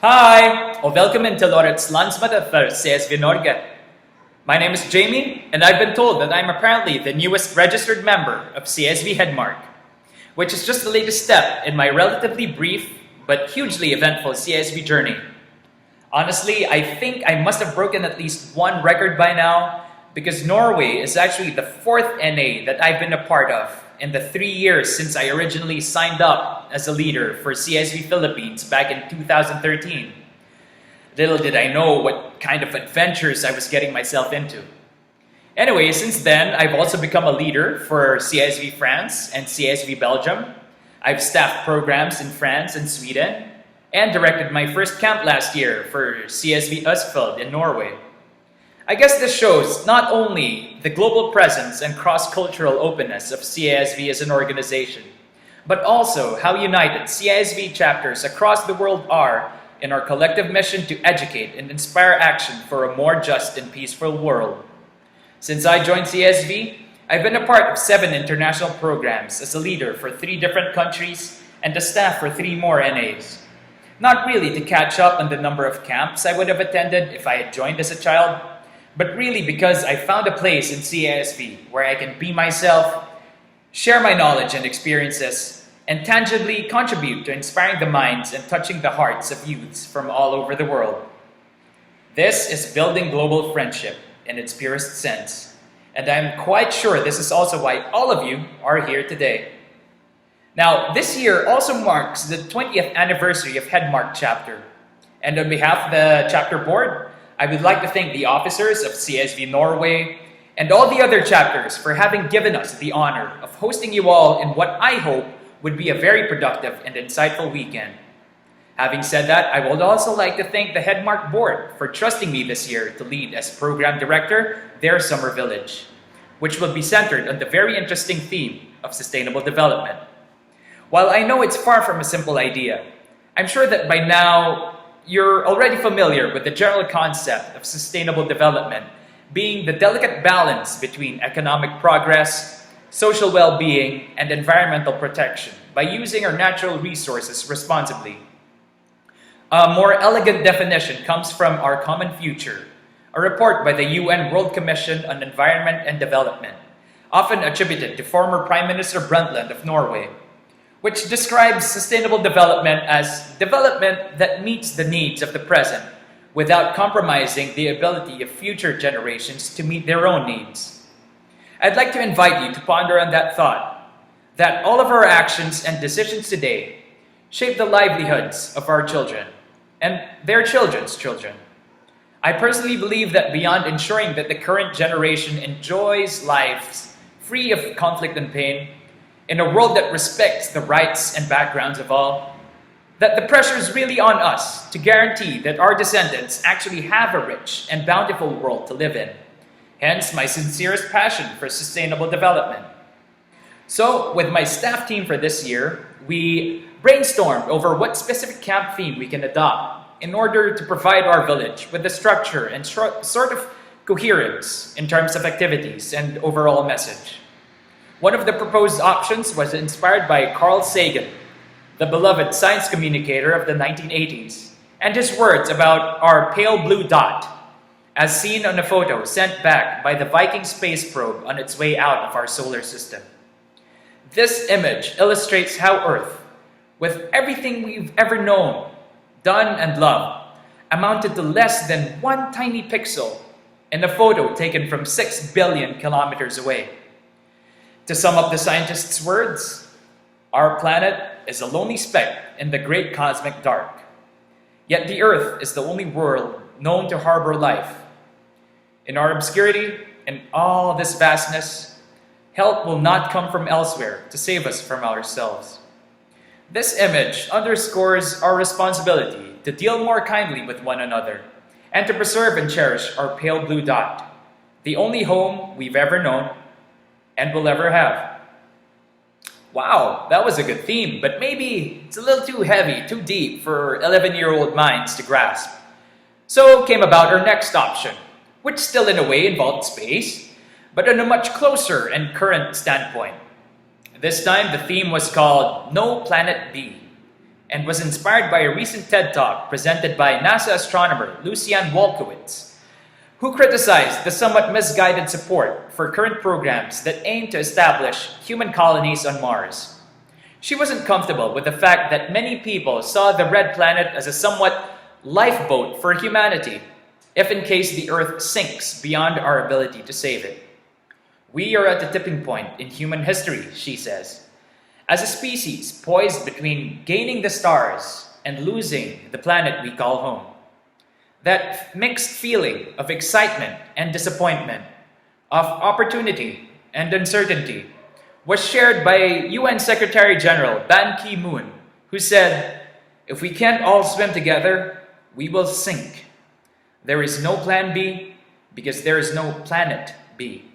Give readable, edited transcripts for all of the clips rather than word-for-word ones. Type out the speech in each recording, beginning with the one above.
Hi, och välkommen till årets Landsmøtet för CISV Norway. My name is Jamie, and I've been told that I'm apparently the newest registered member of CISV Hedmark, which is just the latest step in my relatively brief but hugely eventful CISV journey. Honestly, I think I must have broken at least one record by now, because Norway is actually the fourth NA that I've been a part of in the 3 years since I originally signed up as a leader for CISV Philippines back in 2013. Little did I know what kind of adventures I was getting myself into. Anyway, since then, I've also become a leader for CISV France and CISV Belgium. I've staffed programs in France and Sweden, and directed my first camp last year for CISV Østfold in Norway. I guess this shows not only the global presence and cross-cultural openness of CISV as an organization, but also how united CISV chapters across the world are in our collective mission to educate and inspire action for a more just and peaceful world. Since I joined CISV, I've been a part of 7 international programs as a leader for 3 different countries and a staff for 3 more NAs. Not really to catch up on the number of camps I would have attended if I had joined as a child, but really because I found a place in CISV where I can be myself, share my knowledge and experiences, and tangibly contribute to inspiring the minds and touching the hearts of youths from all over the world. This is building global friendship in its purest sense, and I'm quite sure this is also why all of you are here today. Now, this year also marks the 20th anniversary of Hedmark chapter, and on behalf of the chapter board, I would like to thank the officers of CISV Norway and all the other chapters for having given us the honor of hosting you all in what I hope would be a very productive and insightful weekend. Having said that, I would also like to thank the Hedmark board for trusting me this year to lead as program director their summer village, which will be centered on the very interesting theme of sustainable development. While I know it's far from a simple idea, I'm sure that by now you're already familiar with the general concept of sustainable development being the delicate balance between economic progress, social well-being, and environmental protection by using our natural resources responsibly. A more elegant definition comes from Our Common Future, a report by the UN World Commission on Environment and Development, often attributed to former Prime Minister Brundtland of Norway, which describes sustainable development as development that meets the needs of the present without compromising the ability of future generations to meet their own needs. I'd like to invite you to ponder on that thought, that all of our actions and decisions today shape the livelihoods of our children and their children's children. I personally believe that beyond ensuring that the current generation enjoys lives free of conflict and pain, in a world that respects the rights and backgrounds of all, that the pressure is really on us to guarantee that our descendants actually have a rich and bountiful world to live in. Hence, my sincerest passion for sustainable development. So, with my staff team for this year, we brainstormed over what specific camp theme we can adopt in order to provide our village with the structure and sort of coherence in terms of activities and overall message. One of the proposed options was inspired by Carl Sagan, the beloved science communicator of the 1980s, and his words about our pale blue dot, as seen on a photo sent back by the Viking space probe on its way out of our solar system. This image illustrates how Earth, with everything we've ever known, done, and loved, amounted to less than one tiny pixel in a photo taken from 6 billion kilometers away. To sum up the scientist's words, our planet is a lonely speck in the great cosmic dark. Yet the Earth is the only world known to harbor life. In our obscurity, in all this vastness, help will not come from elsewhere to save us from ourselves. This image underscores our responsibility to deal more kindly with one another and to preserve and cherish our pale blue dot, the only home we've ever known and will ever have. Wow, that was a good theme, but maybe it's a little too heavy, too deep for 11-year-old minds to grasp. So came about our next option, which still in a way involved space, but on a much closer and current standpoint. This time the theme was called No Planet B, and was inspired by a recent TED Talk presented by NASA astronomer Lucian Wolkowitz, who criticized the somewhat misguided support for current programs that aim to establish human colonies on Mars. She wasn't comfortable with the fact that many people saw the red planet as a somewhat lifeboat for humanity, if in case the Earth sinks beyond our ability to save it. We are at a tipping point in human history, she says, as a species poised between gaining the stars and losing the planet we call home. That mixed feeling of excitement and disappointment, of opportunity and uncertainty, was shared by UN Secretary General Ban Ki-moon, who said, "If we can't all swim together, we will sink. There is no plan B because there is no planet B."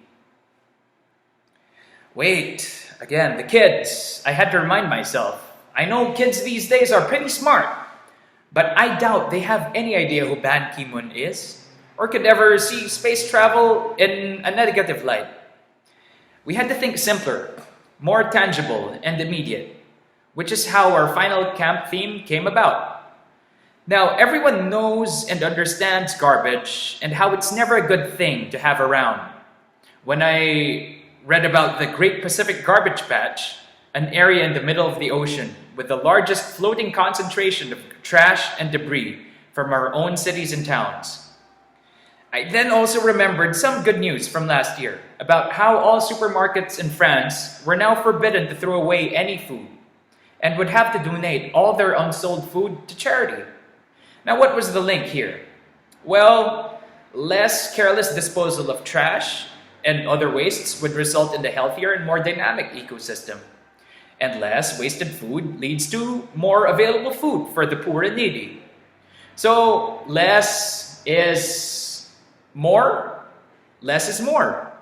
Wait, again, the kids. I had to remind myself. I know kids these days are pretty smart, but I doubt they have any idea who Ban Ki-moon is, or could ever see space travel in a negative light. We had to think simpler, more tangible and immediate, which is how our final camp theme came about. Now, everyone knows and understands garbage and how it's never a good thing to have around. When I read about the Great Pacific Garbage Patch, an area in the middle of the ocean with the largest floating concentration of trash and debris from our own cities and towns, I then also remembered some good news from last year about how all supermarkets in France were now forbidden to throw away any food and would have to donate all their unsold food to charity. Now, what was the link here? Well, less careless disposal of trash and other wastes would result in a healthier and more dynamic ecosystem. And less wasted food leads to more available food for the poor and needy. So less is more, less is more.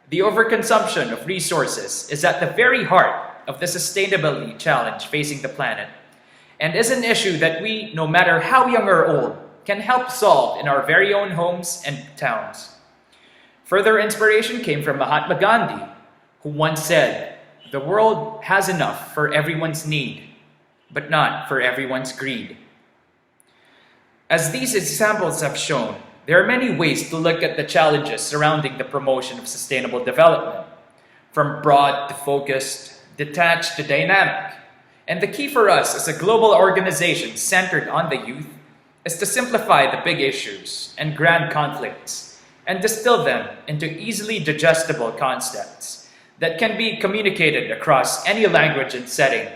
The overconsumption of resources is at the very heart of the sustainability challenge facing the planet, and is an issue that we, no matter how young or old, can help solve in our very own homes and towns. Further inspiration came from Mahatma Gandhi, who once said, "The world has enough for everyone's need, but not for everyone's greed." As these examples have shown, there are many ways to look at the challenges surrounding the promotion of sustainable development, from broad to focused, detached to dynamic. And the key for us as a global organization centered on the youth is to simplify the big issues and grand conflicts and distill them into easily digestible concepts that can be communicated across any language and setting,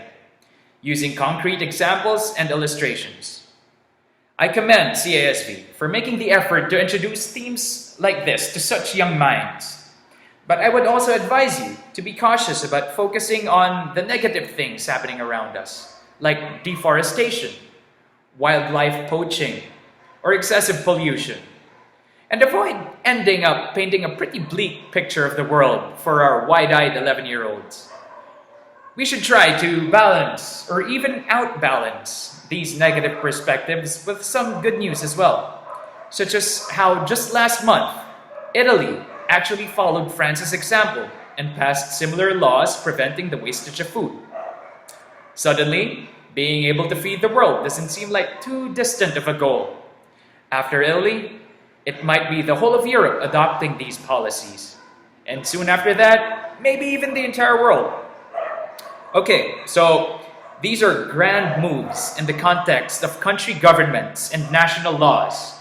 using concrete examples and illustrations. I commend CISV for making the effort to introduce themes like this to such young minds. But I would also advise you to be cautious about focusing on the negative things happening around us, like deforestation, wildlife poaching, or excessive pollution, and avoid ending up painting a pretty bleak picture of the world for our wide-eyed 11-year-olds. We should try to balance or even outbalance these negative perspectives with some good news as well, such as how just last month, Italy actually followed France's example and passed similar laws preventing the wastage of food. Suddenly, being able to feed the world doesn't seem like too distant of a goal. After Italy, it might be the whole of Europe adopting these policies. And soon after that, maybe even the entire world. Okay, so these are grand moves in the context of country governments and national laws.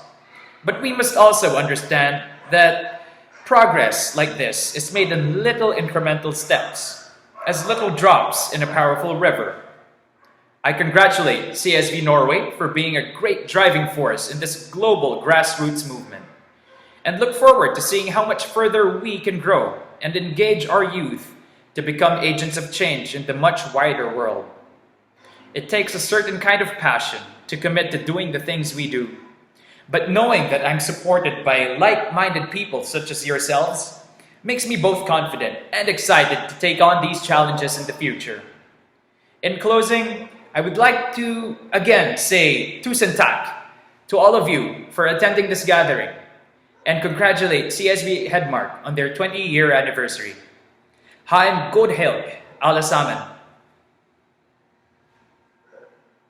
But we must also understand that progress like this is made in little incremental steps, as little drops in a powerful river. I congratulate CISV Norway for being a great driving force in this global grassroots movement, and look forward to seeing how much further we can grow and engage our youth to become agents of change in the much wider world. It takes a certain kind of passion to commit to doing the things we do, but knowing that I'm supported by like-minded people such as yourselves makes me both confident and excited to take on these challenges in the future. In closing, I would like to again say tusen tak to all of you for attending this gathering and congratulate CISV Hedmark on their 20-year anniversary. Ha en god helg, allesamen.